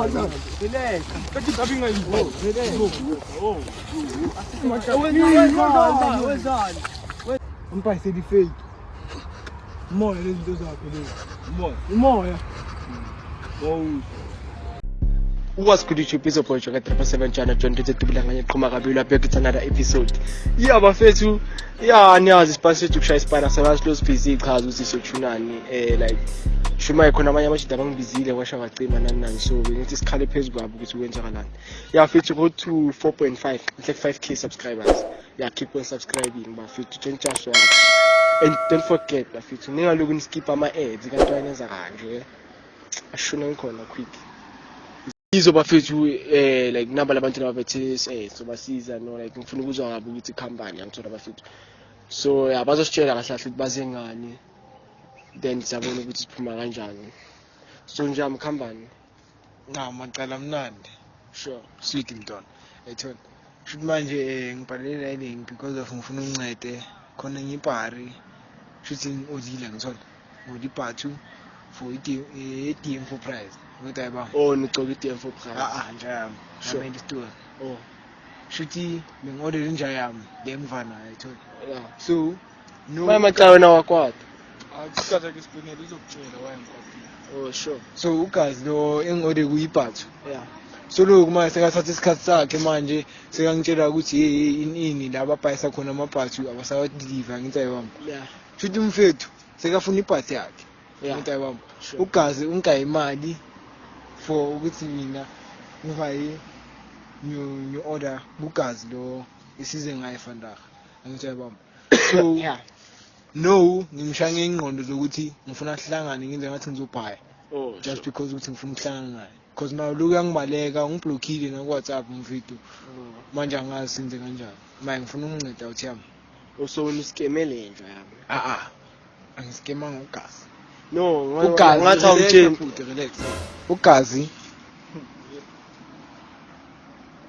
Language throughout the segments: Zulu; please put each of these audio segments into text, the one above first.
Relax. Kathi gabi ngayini? Relax. Wenzani? Umpa isedi fake. Umoya lezinto zakho lezi. Umoya. What's good YouTube? It's your boy Joga 7 channel John Tubila nganye qhuma kabi lapha ku another episode. Yeah bafethu, yeah niyazi sipase ukushaya isipana sabantu close busy chaza ukuthi sothunani like shuma khona abanye amashida bangibizile kwasha wacima nani so ngithi sikhale phezulu kwabo ukuthi kwenzakalani. Yeah fethu go to 4.5 like 5k subscribers. Yeah keep on subscribing bafethu change your and don't forget bafethu ningaloku niskip ama ads kanti wayenza kanje. Ashuna ngikhona quick. Izo bafethu like namba labantu lababethi so basiza no like ngifuna ukuzwa ngabo ukuthi company ngithola bafethu so yeah bazositshela kahle kahle ukuthi baze ngani then siyabona ukuthi siphuma kanjani so nje amkhambani Macala mnandi. sure Sweet mntwana. Ethona. Should manje ngibhalele lining because of ngifuna uncedo khona ngipari. Shuthi odile ngithola. Ngodiphathu for iTM for prize. Ngitaya ba. oh nigcoka iDM for prize Nje yami. Sure. Ame store. oh Shuthi ngingorder nje yami lemvana ethona. yeah So no mama macala wena wakwata akukaza ke sibonele izokutshela wayengikwazi. oh sure So ugazi lo engorder kuyiphathu. yeah So lokhu manje sekathatha isikhathi sakhe manje sekangitshela ukuthi ini laba bhayisa khona amabhathu abasawa deliver ngintsayi wami. yeah Futhi umfethu sekafuna ibhathi yakhe. yeah Ngintsayi wami. Sure. Ugazi ungayi imali for ukuthi mina ngivaye new order ugazi lo isize ngaye vandag. Ngintsayi wami. So yeah no ngimshaya ingqondo zokuthi ngifuna sihlangane ngenze ngathi ngizobhaya oh just because ukuthi ngifuna ukuhlangana naye. Because now look yangibaleka ungiblockile na WhatsApp mfethu manje angazi senze kanjani manje ngifuna unginceda uthi yami so uniskemele nje yami angiskema ngogazi no ugazi ngathi awutsheni relax ugazi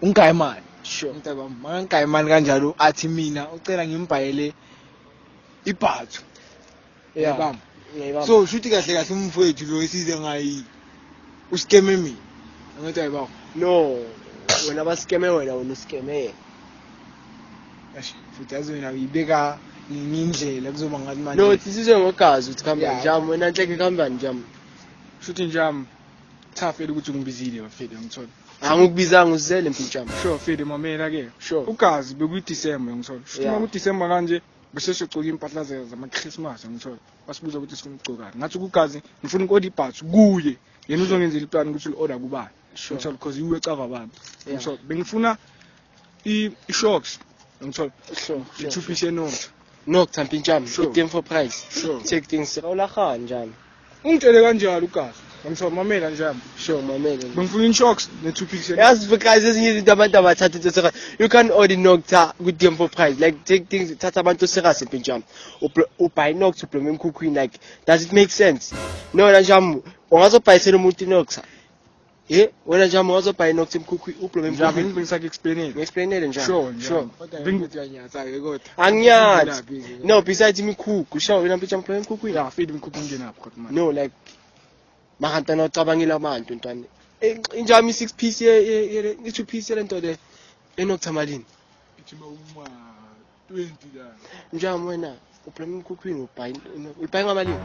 ungayi imali sure ngitaba mangayi imali kanjalo athi mina ucela ngimbhayele ibhathu yeah bam ngiyibamba so shuthi kahle kahle umfethu lo isize ngayi uskeme mina ngitaba baba no wena baskeme wena uskeme futhi azona uyibeka ngindlela kuzoba ngathi manje no sisizwe ngogazi ukuthi khamba Yeah. njami wena nhleke khambani njami futhi njami cha fela ukuthi ungibizile bafethu ngithola angikubizanga uzele mpintshama sure fela mamela ke sure ugazi bekuyi December ngithola futhi Yeah. uma ku December kanje bese siyogcoka impahla zama Christmas ngithola basibuza ukuthi sifuna ukugcokana ngathi ugazi ngifuna ukodi ibhathu kuye yena uzongenzela iplan ukuthi uorder kubani Sure. ngithola because iwe cava abantu Yeah. ngithola bengifuna i-shocks ngithola sure i-two piece note no mpintshama Sure. iDM for price Sure. take things ola khani njani ungitshele kanjalo ugazi ngithola mamela njalo sure mamele bengifuna i-shocks ne-two piece yazi because ezinye izinto abantu abathatha into serious you can order nocta kuDM for price like take things thatha abantu serious mpintshama ubuy nocta ublome emkhukhwini like does it make sense no wena njami ungazobhayisela umuntu nocta wena njami ungazobhayela nocta emkhukhwini ublome njalo emkhukhwini bengisake explain ngi-explainele njani sure sure kodwa angiyazi no besides imikhukhu sure wena mpintshama ublome emkhukhwini ya feed imkhuphi ngenapho kodwa manje no like mahantana ucabangela abantu ntwana injami 6 piece ye 2 piece lento le enocta malini ithi uma 20 la njami wena ublame emkhukhwini ubhayi ngamalini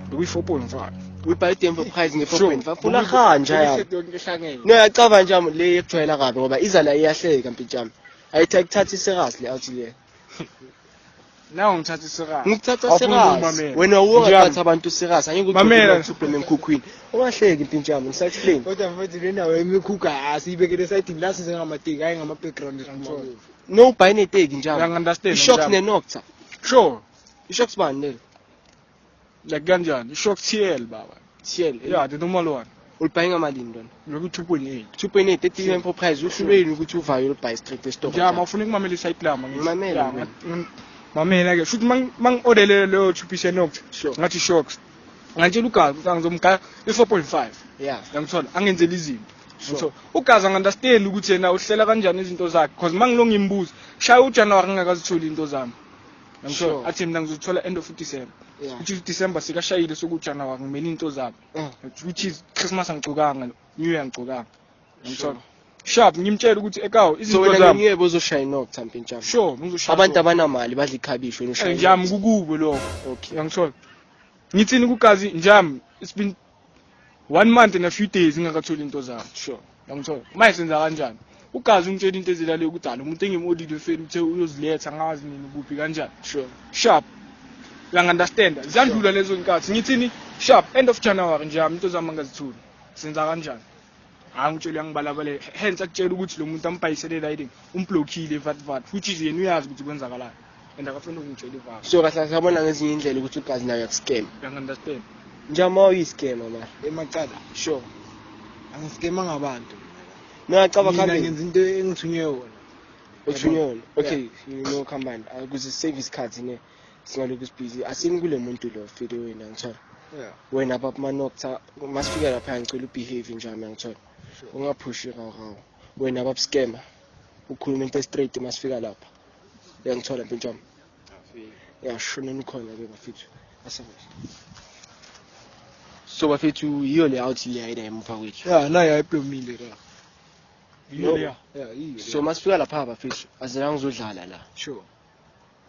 bekuyi 4.5 ubhayi iDM for price Sure. nge-4.5 funa khanja yami no yacava njami le ekujwayela kabi ngoba iza la iyahleka mpintshama ayithatha serious le out le nawo ngithatha isirara ngikuthatha serious wena uwongathatha abantu serious angeke Mamela. ublame emkhukhwini ungahleki mpintshama ngisexplain kodwa mfethu lenawo imikhukha asiyibekele side la size ngamateki hayi ngama background ngithola no ubhayi neteki njalo uyangiunderstand ishocks nenocta sure ishocks bani le like kanjani i-shock TL baba TL yeah the normal one ulibhayi ngamalini ntwana loku 2.8 2.8 iDM for price uhlulweni ukuthi uvayo ulibhayi straight estore njama ufuna ukumamela iside lama Ngimamela, man. mamela ke futhi mangi-orderele leyo 2 piece note Sure. ngathi shocks ngantshela ugazi ukuthi angizomgaya i-4.5 yeah ngiyangithola angenzela izinto Sure. so ugazi angi-understand ukuthi yena uhlela kanjani izinto zakhe because mangilo ngimbuza shaya uJanuary ngingakazitholi into zami ngiyangithola Sure. athi mina ngizothola end of December yeah which is December sikashayile sokuJanuary ngimele into zami which is Christmas angicukanga New Year ngicokanga. Ngithola. Sharp ngimtshela ukuthi ekawo So izinto wena zami. ngeke bozoshaya nokutha mpintshana. Sure, ngizoshaya. Abantu abanamali badla ikhabisho wena ushaya. Njami kukubo lokho. Okay. Uyangithola. Ngithini kugazi njami it's been 1 month and a few days ngakatholi into zami. Sure. Uyangithola. Manje senza kanjani? Ugazi ungitshela into ezilale ukudala umuntu engimolile ufeni uthe uyoziletha ngazi nini kuphi kanjani. Sure. Sharp. Uyangunderstand? Ziyandlula lezo nkathi. Ngithini? Sharp end of January njami into zami angazithuli. Senza kanjani? Angitshela yangibalabale hence akutshela ukuthi lo muntu ampayisele lighting umblockile vat which is yena uyazi ukuthi kwenzakalani and akafuna ukungitshela ivaka. So kahle sabona ngezinye indlela ukuthi ugazi nayo yakuscam. Uyangunderstand? Njama uyiscam mama. Emacala. Sure. Angiskema ngabantu. Ngiyacaba Mina kambe. ngenza into engithunywe yona. Uthunyona. Okay, you know combine. Ukuze service cards ne singaloku busy. Asini kule muntu lo fide wena ngithola. Yeah. Wena baba manokutha masifika lapha ngicela ubehave njani ngithola. Ungaphushi rawo. Wena baba scammer. Ukhuluma into straight masifika lapha. Uyangithola mpintshama. Yeah, shona nikhona ke bafethu. Asabathi. So bafethu yiyo le out le ayida emuva kwethu. Yeah, nayo ayiplomile la. No. Yeah, yiyo. So masifika lapha bafethu azela ngizodlala la. Sure.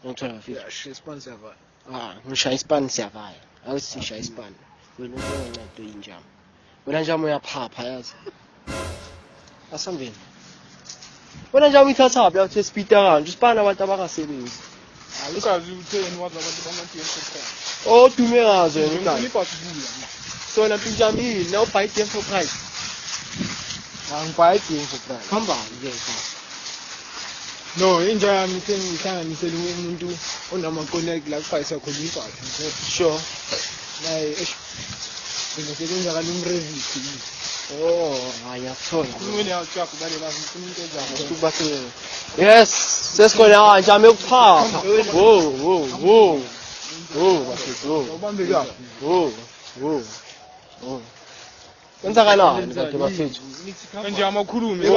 Ngithola bafethu. Yeah, she sponsor va. Ngishaya ispan siyavaya. Awusishaya ispan. Wena ungenza into injama. Wena njama uyaphapha yazi. Asambeni. Wena njama ithatha phi awuthe speeder kanje ispan abantu abakasebenzi. Ukazi utheni wazi abantu bamathi yesokha. Oh dume ngazo yena. Ngiphathi kuya. So na pinjama yini now buy them for price. Angibhayi game for price. Khamba ke ka. No, inja yami ngihlanganisele umuntu onama connect la kuphayisa khona impahla. Sure. Naye ngizosebenza kalumrevisi. Oh, ayathola. Kumele awuchapha bale la ngifuna into ezakho. Ukubasela. Yes, sesikhona njama yokuphapha. Wo. Bafethu. Ubambe kahle. Wo. Kwenzakalani kanti bafethu? Nje amakhulume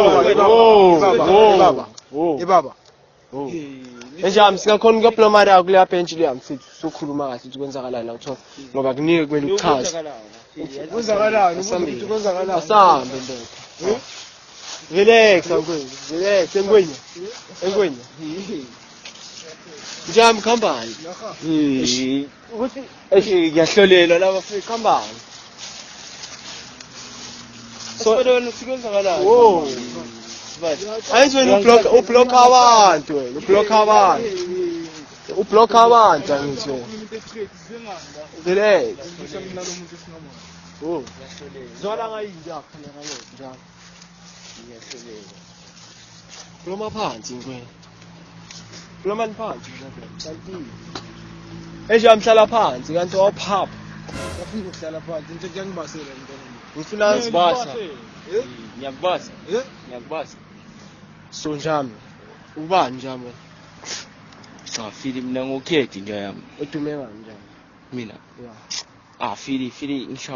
Baba. Baba. Enjami singakhona ukuyoplomara kule bench le yamfethu sokhuluma kahle ukuthi kwenzakalani awuthola ngoba kunike kumele uchaze. Kwenzakalani? Kwenzakalani? Asambe ndoda. Relax angweni. Relax engweni. Njami khambani. Ukuthi ngiyahlolela laba bafethu khambani. So wena sikwenzakalani? Wo. Ayizwe ublock abantu wena, ublock abantu angithi. Relax. Oh. Zola ngayinja khona ngayo njalo. Ngiyahlelela. Kuloma phansi ngwena. Kuloma phansi kanti. Enje amhlala phansi kanti waphapha. Afika ukuhlala phansi into engibasela intwana. Ngifuna ngizibasa. Ngiyakubasa. Eh? Ngiyakubasa. So njami. Ubani njami? Cha fili mina ngokhethi nje yami. Udume kanjani? Mina. Yeah. Fili ngisho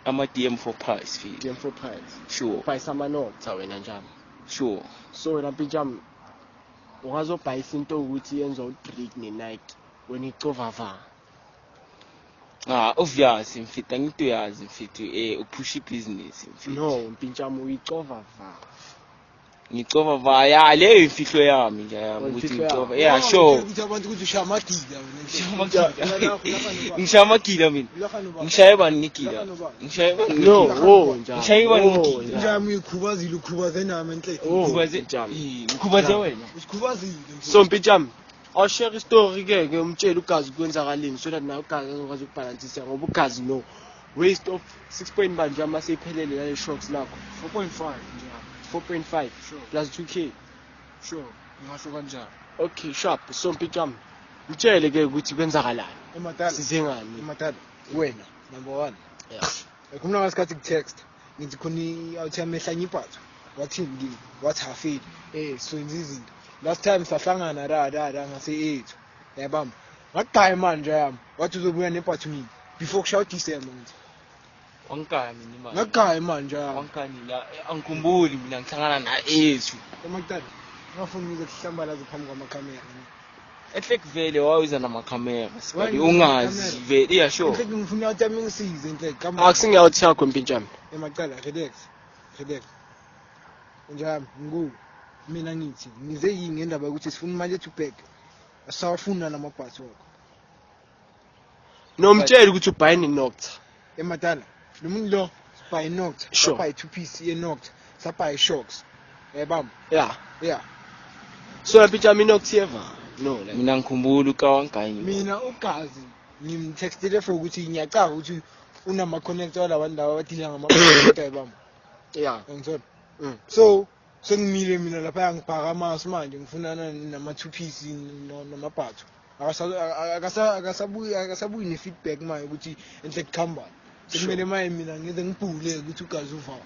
ama DM for price fili. DM for price. Sure. Price amanotha wena njami. Sure. So wena mpintshami ungazobhayisa into ukuthi yenza uDrake neNike when icovava. Obvious mfita ngito yazi mfithu upush business mfithu. No, mpintshami uyicovava. Ngicova vaya leyo imfihlo yami nje yami ukuthi ngicova. Yeah, sure. Ukuthi abantu ukuthi ushaya amagida wena. Ngishaya amagila mina. Ngishaye bani ngigila. Ngishaye bani. No, wo njalo. Ngishaye bani ngigila. Njami ukhubazile ukhubaze nami enhle. Ukhubaze njalo. Ukhubaze wena. Ukhubazile. So mpintshami I'll share story ke umtshela ugazi kwenzakaleni so that nawe ugazi azokwazi ukubalansisa ngoba ugazi no waste of 6 manje ama seyiphelele la shocks lakho 4.5 nje. 4.5 plus 2k. Sure. Ngisho kanjani? Okay, sharp. So mpintshami mtshele ke ukuthi kwenzakalani. Emadala. Size ngani? Emadala. Wena number 1. Yeah. Kumna ngasikhathi text. Ngithi khona awuthi amehlanye iphatho. Wathini ngini? Wathi hafeli. So izinto. Last time sahlangana da ngase ethu. Yabamba. Ngaqhaya manje yami. Wathi uzobuya nephatho mina before kushawa December ngithi. Wangikaya mina imali. Ngaqhaya manje yami. Wangikani la angikhumbuli mina ngihlangana na ethu. Emadala. Ngafuna ukuhlambala phambi kwamakhamera. Ehle kuvele wawiza namakhamera sibali ungazi vele yeah sure. Ngifuna ukuthi ngisize enhle. Akusingiyawuthakho mpintshami. Emacala relax. relax njalo ngu mina ngithi ngize ngendaba ukuthi sifuna imali ethu back asawafuna namabhasi wakho nomtshela ukuthi ubhayini Nocta emadala lo muntu lo buy Nocta Sure. buy 2 piece ye Nocta buy shocks yabam yeah so yapita Nocta ever no like mina ngikhumbula ukawanganyi mina ugazi ngimtextile for ukuthi ngiyacaka ukuthi unama connector labantu laba abadila ngama-connector yabam yeah ngizona so sengimile mina lapha ngibhaka amasu manje ngifunana nama 2 piece namabhathu akasabuyi ne-feedback manje ukuthi enhle kukhamba sekumele manje mina ngize ngibhule ukuthi ugazi uva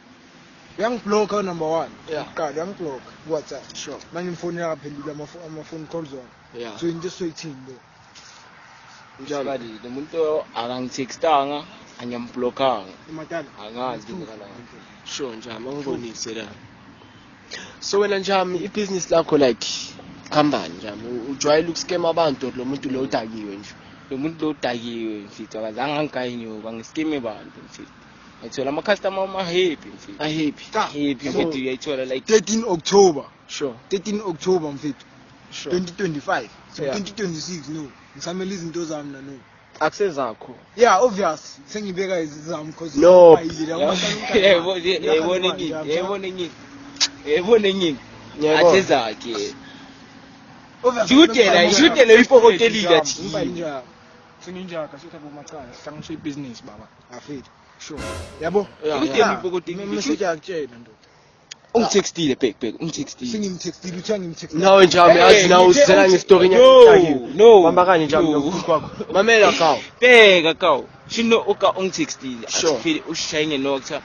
uyangiblocka number 1 uqala uyangiblocka WhatsApp sure manje ngimfonela kaphendula ama-phone calls wona yeah so into soyithini lo njalo lo muntu akangitextanga anyamblockanga emadala angazi ngikala sure njalo ngibonise la so wena njami ibusiness lakho like khambani njalo ujwayele ukuscam abantu lo muntu lo udakiwe nje lo muntu lo udakiwe mfithu akazange angikayinyoka ngiskime abantu mfithu ayithola ama customer ama happy mfithu happy mfithu uyayithola like 13 October sure 13 October mfethu sure 2025 so Yeah. 2026 no ngisamela izinto zami na no access zakho yeah obvious sengibeka izizami because No. yebone ngini Yebo. athe zakhe Shudela ipokotelile athi. ngibayinjaka seninjaka sithatha bomacala sihlanganiswe ibusiness baba afethu sure yabo Shudela ipokotelile message yakutshela nto ungitextile back ungitextile sengimtextile uthi angimtextile nawe njami athi nawe usizela ngestory nyakudakiwe no bamba kanje njami ngokukhwakho mamela kawo bheka kawo shino uka ungitextile Sure. asifile ushayine Nocta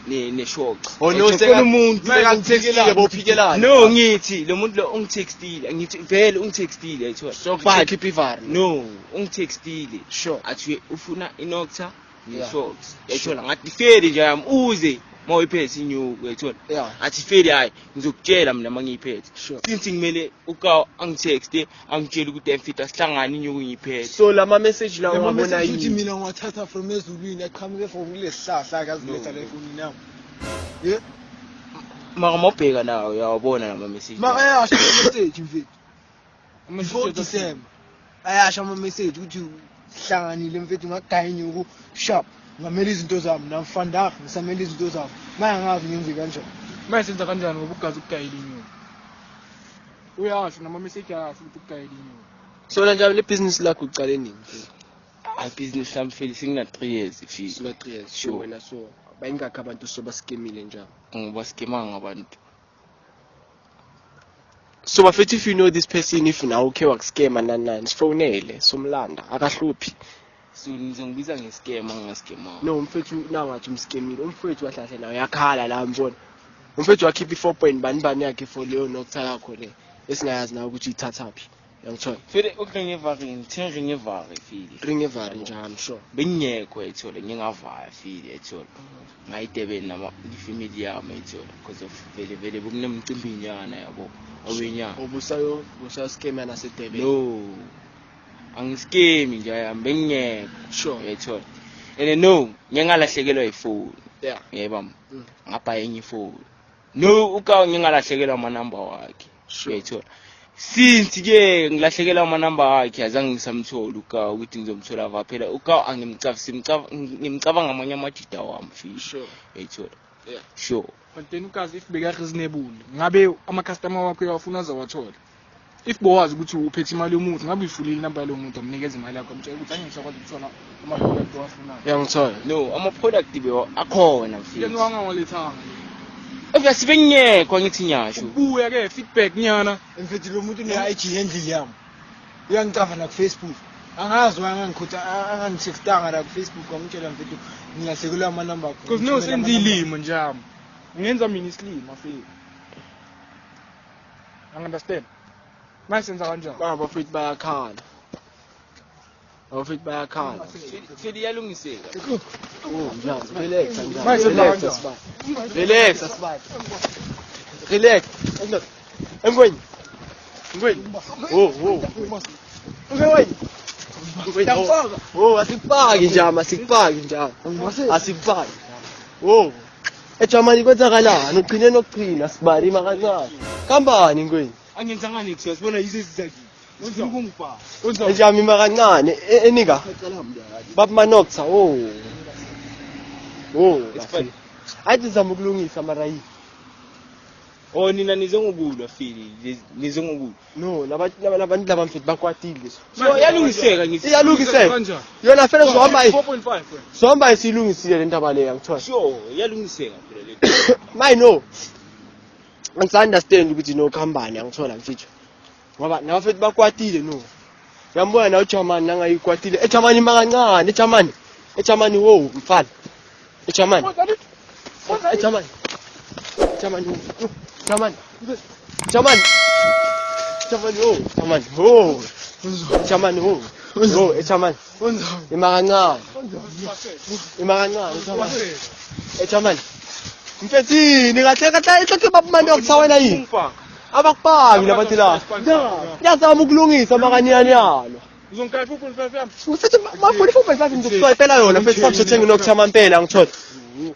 ne shocks onoseka umuntu sekangithekile bophikelana no ngithi lo muntu lo ungitextile ngithi vele ungitextile ayithola sokuthi keep ivari no ungitextile sure athi ufuna iNocta Yeah. ne-shocks yayithola ngathi feli nje yami uze mawuyiphethe inyuku yayithola yeah athi feli hayi ngizokutshela mina mangiyiphethe sure since ngimele uka angitexte angitshela ukuthi emfita sihlangana inyuku ngiyiphethe so lama message lawo ngabona ukuthi yini mina ngiwathatha from ezulwini aqhamuke from kulesihlahla akaziletha la efonini yami yeah mara mawubheka nawo uyawabona lama message makayasho ama-message mfethu before December ayasho ama-message ukuthi sihlanganile mfethu ngagayinye sharp ngamela izinto zami namfandanga ngisamela izinto zami manje angazi ngenze kanjani manje senza kanjani ngoba ugazi ukugayela inyoni uyasho nama-message ayasho ukuthi ukugayela inyoni so la njalo le business lakho ucale nini a business lami feli singina 3 years feli sima 3 years sure wena so bayingakho abantu soba skemile njalo ngoba skemanga abantu so bafethu if you know this person if now okay wakuscama nani sifonele somlanda akahluphi so ngizongibiza ngescam angaskema no umfethu nangathi umskemile umfethu wahlahle nawe yakhala la mbona umfethu wakhipha i4 point bani yakhe for leyo Nocta yakho le esingayazi nawe ukuthi ithathaphi yangithola feli ukuringevari ngithenringevari feli ring evari njalo sure bengiyekho ayithola ngingavaya feli ayithola ngayidebeni nama ifamily yami ayithola because of vele kunemcimbinyana yabo owenyana ubusayo scam nasedebe no angiskemi nje yami bengiyekho sure ayithola and no ngingalahlekelwa ifoni yeah yebo ngapha enye ifoni no uka ngingalahlekelwa ama number wakhe sure uyayithola since ke ngilahlekelwa ama number wakhe azange ngisamthola uka ukuthi ngizomthola va phela uka ngimcabanga amanye amajida wami fi sure uyayithola yeah sure but then ugazi if beka reasonable ngabe ama-customer wakho uyawafuna azawathola if bowazi ukuthi uphethe imali yomuntu ngabe uyifulile inamba yalo muntu amnikeza imali yakho amtshela ukuthi angeke ngisakwazi ukuthola ama-product owafunayo yangithola no ama product be akhona fi yena wangawalethanga obviously bengiyekho ngithi nyasho ubuya ke feedback nyana mfethu lo muntu ne-IG endlini yami uyangicava na ku-Facebook angazi angangitextanga la ku-Facebook wangitshela mfethu ngilahlekelwa amanamba akho because no senza ilimo njami ngenza mina isilimo afeli understand manje senza kanjani abafethu bayakhala abafethu bayakhala feli yalungiseka njalo relax Manje relax senza asibani relax asibani relax engweni asikupaki njalo asikupaki njalo asikupaki eJamani kwenzakalani ugcine nokuqina sibali makancane kambani ngweni Angenzanga nix sibona yizizizaki. Ufuna ukungibhala. enjami makancane enika babmanoksa oh athi zama ukulungisa mara yi Oh nina nizongokulwa fili. Nizongokulwa. no labantu labamfethu bakwatile So yalungiseka ngithi. iyalungiseka yona fela zohamba 4.5 sohamba isilungisile le ndaba le angithola Sure yalungiseka phela le. my no understand ukuthi no khambani angithola mfethu ngoba nabafethu bakwatile no yambona na uJamani nangayikwatile eJamani makancane eJamani wo mfana eJamani eJamani eJamani mfethu ningatheka ihleke babamanda yokusawena yini abakuphangi labantu la ngiyazama ukulungisa makaniyani yalo Uzongikaya 4.5 yami. mfethu mafuni 4.5 ngizokusoya phela yona mfethu sabuthenga inokuthama impela ngithola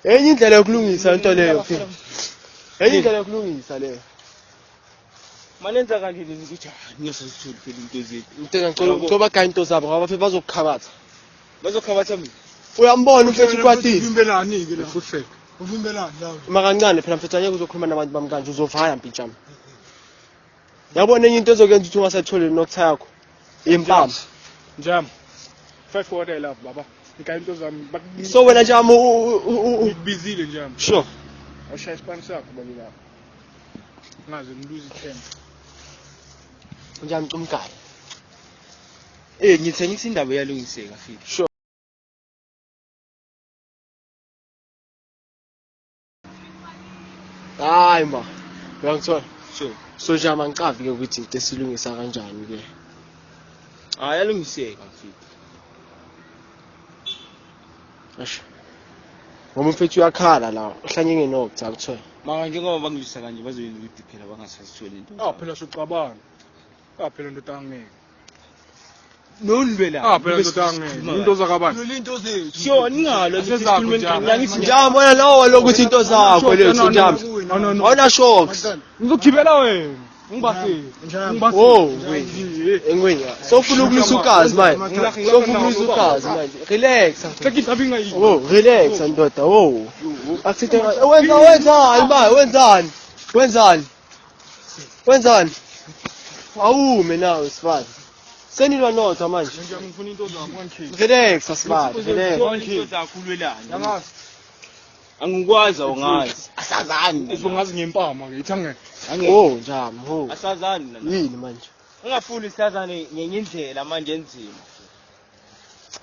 enye indlela yokulungisa into leyo phela enye indlela yokulungisa leyo Manenza kanjani ukuthi ngiyosizithula phela into zethu. ngithenga ngicela bagaya into zabo ngoba phela bazokukhabatha Bazokhabatha mina. uyambona mfethu ukwatile Uvimbelani ke la? Futhi. Uvimbelani la? makancane phela mfethu angeke uzokhuluma nabantu bami kanje uzovaya mpintshama yabona enye into ezokwenza ukuthi ungasatholi nokutha yakho impama Njam. 5 water I love baba. Ngikaya into zami. so wena njama Ngibizile njam. sure Awushaya isipani sakho bani la. Ngaze ngiluze ithemba. njama umgaya Ngithengisa indaba yalungiseka fili. sure hayi ma uyangithola Sure. so njama ngicavi ke ukuthi into esilungisa kanjani ke Yalungiseka fili. asho ngoba mfethu uyakhala la uhlanye ngenokutha akuthola Manje njengoba bangilisa kanje bazoyenza ukuthi phela bangasasitholi into. Phela sicabanga. Phela ndoda angeke. Nonibela. Phela ndoda angeke. Into zakabani? Into zethu. Sure ningalo Asezakho njalo. njama wena lawo lokuthi into zakho lezo njama No. awuna shocks Ngizogibela wena. Ngibasile. oh engweni so ufuna ukulisa ugazi manje so ufuna ukulisa ugazi manje relax Sekithabinga yini? oh relax ndoda oh asithi wenzani ba wenzani awume nawe sifana senilwa notha manje Nje ngifuna into zakho ngikhe. relax asifana relax Into zakhulwelana. Yangazi. Angikwazi awungazi. Asazani. Izongazi ngempama ke ithangeke. oh njama oh Asazani la. yini manje Ungafuni isazane ngenye indlela manje enzima.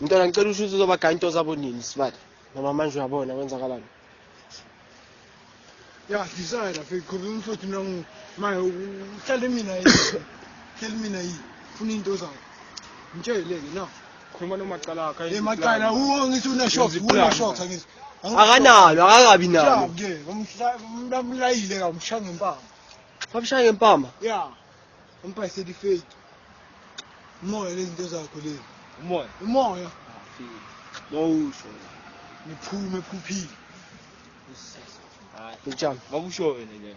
mntwana ngicela usho uzobagaya into zabo nini sifana noma manje uyabona kwenzakalani Yeah, decide after kubi mfuthu nang maye uhlale mina yini. Tell mina yini. Funa into zakho. Ngitshele ke na. Khuluma nomaqala akha. Emaqala ngithi una shocks, una shocks angithi. akanalo akakabi nalo Ke, umlamlayile ka umshanga impama. babishaya ngempama Yeah. Umpa certificate. Umoya lezinto zakho lezi. Umoya. Umoya Mawusho. niphume phuphile. Hayi. njama Makusho wena nje.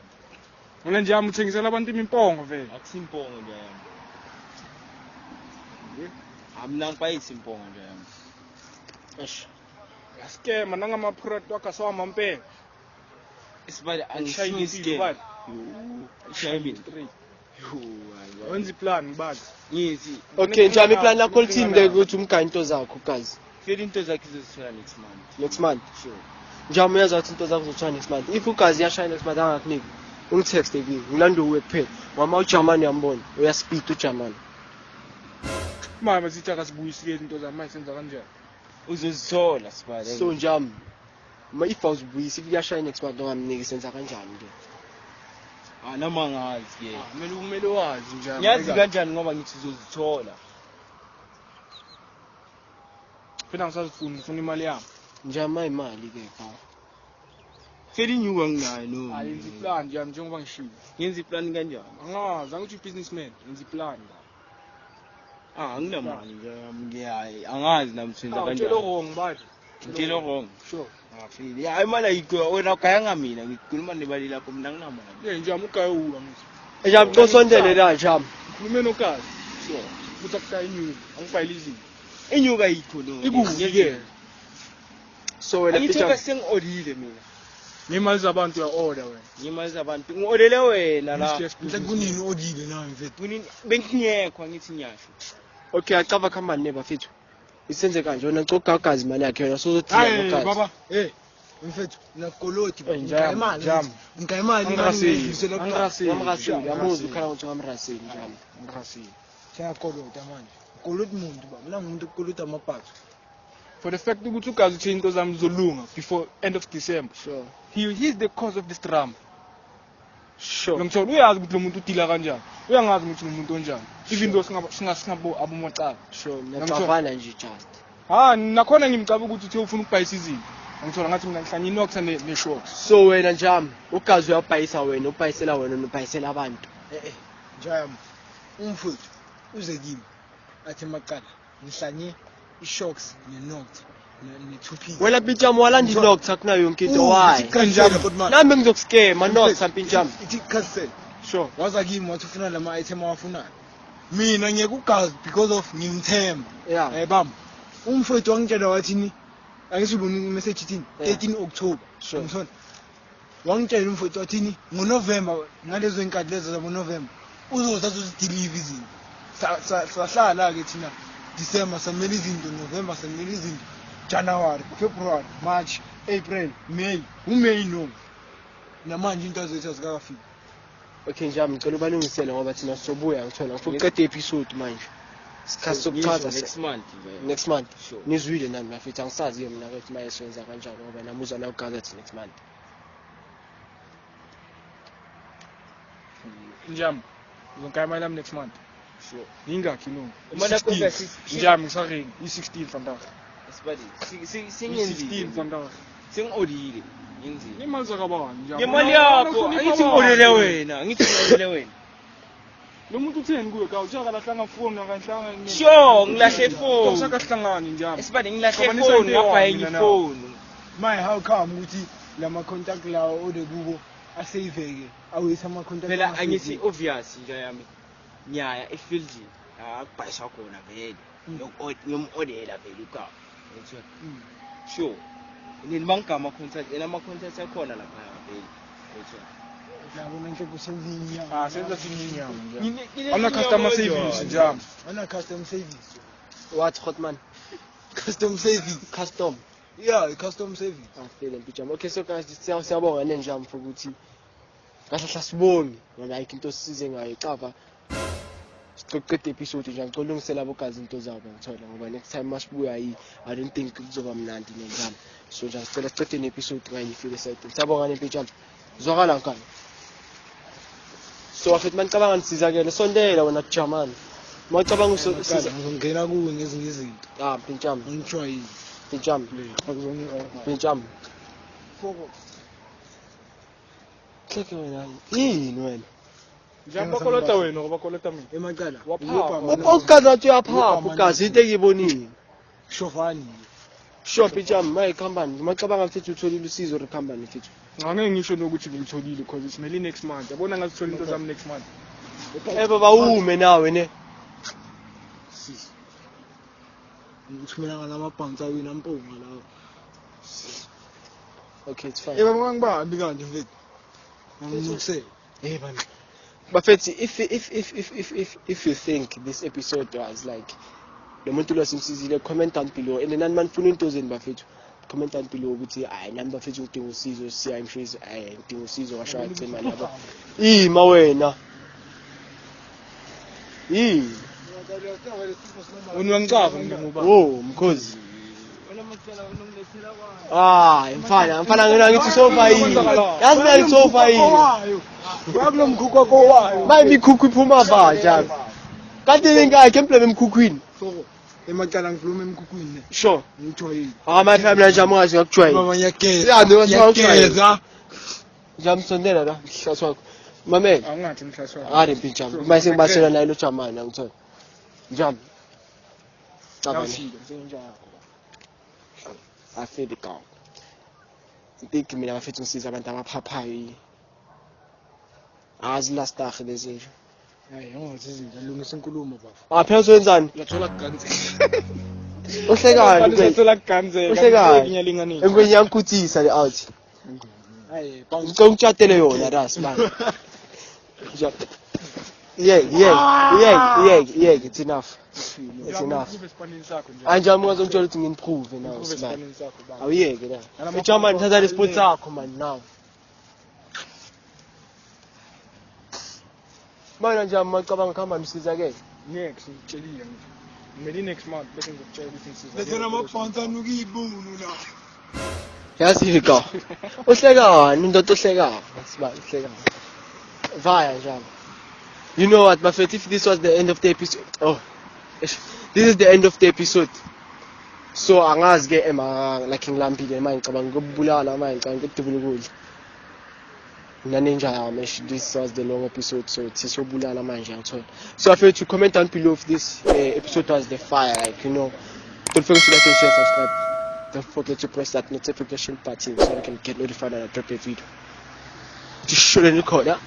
Mina nje amthengisela abantu imimpongo vele. Akusimpongo nje yami. Mina ngipayisa impongo nje yami. eish Yaskema nangama product wakho sawamampela. Isibali Angishaya angishiye impilo iske. bani. Angishaya impilo. 3. Yo, hayi. Wenza iplan ngibazi. Ngithi okay njama iplan lakho lithini ke ukuthi umgaya into zakho guys phela into zakhe izosithola next month. next month Sure. njama uyazi ukuthi into zakho uzoshaya next month if ugazi yashaya next month angakuniki ungitext kimi ngilanda uwe kuphela ngama uJamani yambona uyaspeed uJamani Mama sithi akasibuyisile into zami manje senza kanjani? Uzozithola sibali. so njama ma if awuzibuyisi if yashaya next month ongamniki senza kanjani ke Noma ngazi ke. Kumele wazi nje. Ngiyazi kanjani ngoba ngithi uzozithola. Phela ngisazifuna ngifuna imali yami. njama imali ke pha Phela inyuka nginayo no. Ayenza iplan nje njengoba ngishilo. Ngenza iplan kanjani? Angazi angithi businessman, ngenza iplan. Anginamali nje yami ngiyayi. Angazi nami senza Utshela kanjani. wrong bathi. ngitshela wrong Sure. ngafile ya imali ayikho wena ugaya mina ngikhuluma nemali lakho mina nginamali Njami ugaye uwa manje. Jam cosondele la jam. Khulume nokazi. Sure. Futhi akushaya inyuka. Angifayile izinto. inyuka ayikho no Ikuphi ke? So wena angithoka Peter sengiodile mina Ngemali zabantu ya order wena. ngimali zabantu ngiodele wena la mhle kunini odile nawe mfethu kunini bengingekho angithi nyasho okay acaba khamba neba fethu. Isenze kanje wena cogagazi imali yakhe wena sozothina Hayi nokazi. baba. mfethu nakoloti Jam, jam. ngayimali Angrasile. Ngamrasile yamuzi ukhala ukuthi ngamrasile jam. Angrasile. seyakolota manje koloti muntu baba la ngumuntu ukolota amaphatho For the fact ukuthi ugazi uthi into zami zizolunga before end of December. Sure. He is the cause of this drama. Sure. Ngimthola uyazi ukuthi lo muntu udila kanjani. Uyangazi ukuthi umuntu onjani. Even though singabo abomacala. Sure. Ngiyacabana nje just. Nakhona ngimcaba ukuthi uthi ufuna ukubhayisa izinto. Ngithola ngathi mina ngihlanye inox ne-shocks. So wena jam ugazi uyabhayisa wena ubhayisela wena nobhayisela abantu. njami umfuthu uze kimi athi maqala ngihlanye i-shocks ne-note ne-2p Wena Pinjam walanda inox akunayo yonke into why? kanjani but man Nami ngizokuskema nox Pinjam. ithi cancel Sure. waza kimi wathi ufuna lama item awafunayo mina ngiyeke ugazi because of ngimthemba Yeah. bam umfethu wangitshela wathini angisibona imessage ithini Yeah. 13 October Sure. ngithona wangitshela umfethu wathini ngoNovember ngalezo inkathi lezo zabo November uzothatha uzideliver izinto sahlala ke thina December samela izinto November samela izinto January February March April May uMay no namanje into azethu azikafiki Okay njami ngicela ubalungisele ngoba thina sobuya ngithola ngifuna uqeda episode manje. Isikhathi sokuchaza next month next month. Sure. Nizwile nami mafethu angisazi ke mina ukuthi maye senza kanjani ngoba nami uzwa la ugazi next month. Njami. Uzongaya imali yami next month. sure Ingakhi no? Imali yakho Njami ngisareni. I-16 vandag. sibadi I-16 singenzile vandag. sengiodile ngenzile Imali zakabani njami. ngemali yakho angithi ngiodele wena angithi ngiodele wena Lo muntu utheni kuwe ka ushaka lahlanga phone akahlanga. sure ngilahle phone Ushaka hlangani njami. esibadi ngilahle Xabanisa phone into ngapha yami enye mina phone my how come ukuthi lama contact lawo ode kubo asaveke awisa ama contact phela angithi obvious nje yami nyaya efield akubhayisha khona vele ngiyomodela vele uka ngithiwa sure nini bangama contact ama contact akhona lapha vele ngithiwa labo nje kusenzinya Senza sininyama njami. Ana customer service njami. ana custom service What Hotman? custom service Custom. yeah custom service Afile Pinjam. Okay so guys siyabonga nenjam for ukuthi kahle sibonge ngoba ayikho into sisize ngayo icava. Siqoqede episode nje ngicela ulungisela abogazi into zabo ngithola ngoba next time masibuya I don't think kuzoba mnandi nenjam. So nje sicela siqede neepisode kanye ifike side. Siyabonga nePinjam. Zwakala ngani? So afet manicabanga nisizakele sondela wena Jamani. Mawucabanga usiza ngizongena kuwe ngezinye izinto Pinjam. ngitshwa yini Pinjam. Pinjam. Keke wena. Yini wena? Njami bakolota wena ngoba bakolota mina. emacala Waphapha. Ugazi wathi uyaphapha ugazi into engiyibonile. shofani Sure Pinjam my company. Macabanga mfethu utholile usizo re company mfethu. Ngake ngisho nokuthi ngilitholile because it's nearly next month. Yabona ngazithola into zami next month. Baba ume nawe ne. ngithumela ngalamabhanki awina mpunga lawo Okay it's fine. baba ngibambi kanje mfethu ngimnukse Man. But Fetsi, if you think this episode was like the muntu losimsizile, comment down below. And then man funa into zeni bafethu. Comment down below ukuthi hayi nami bafethu ngidinga usizo siya imshezi ngidinga usizo washo wathi imali yabo. Ima wena. Unwangicava ngingoba. Oh mkhozi. Mfana ngina ngithi sofa yini. Yazi mina ngithi sofa yini. Wakulo mkhukhu wakho wayo Bayi mikhukhu iphuma vaja. Kanti ngingakhe emplebe emkhukhwini. soko emacala ngikhuluma emkhukhwini Sure. ngitshwa yini Amahla mina nje amungazi ngakujwayela. baba ngiyageza Sihambe ngiyageza. ngiyageza Ngiyamsondela la mhlathi wakho. Mamela. Angathi mhlashwa. Hayi Pinjam. Mase ngibasela naye lo Jamani ngithola. Njam. Cabani. Njengenjalo. I feel it down. I think mina bafethu ngisiza abantu abaphaphayo. Azi last dag lezi nje. Hayi angathi izinto lungisa inkulumo bafo. Phela wenzani? Uyathola kuganze. Uhlekani? Uyathola kuganze. Uhlekani? Ngiyalinganisa. Engweni yankuthisa le out. Hayi Ngicela ungitshatele yona ras man. Yeah, it's enough. It's enough. Anje ungazongitshela ukuthi ngimprove now man. Awuyeke la. Ejamani thatha le sport sakho man now. Mana nje amacabanga khamba msizakele. Next ngitshelile nje. Ngimeli next month bese ngizokutshela ukuthi ngisiza. Lethe namabhansa nokuyibunu la. Yazi ka. Uhlekani indoda ohlekani? Siba uhlekani. Vaya njalo. You know what, Buffett, if this was the end of the episode, this is the end of the episode. So, angazi ke like ngilambile manje ngicabanga ukubulala manje ngicabanga ukudubula ukudla. Naninja yami, this was the long episode, so sisobulala manje ngithola. So, I feel to comment down below if this episode was the fire, like, you know. Don't forget to like and share, subscribe. Don't forget to press that notification button so you can get notified when I drop a video. Just shoot in the corner.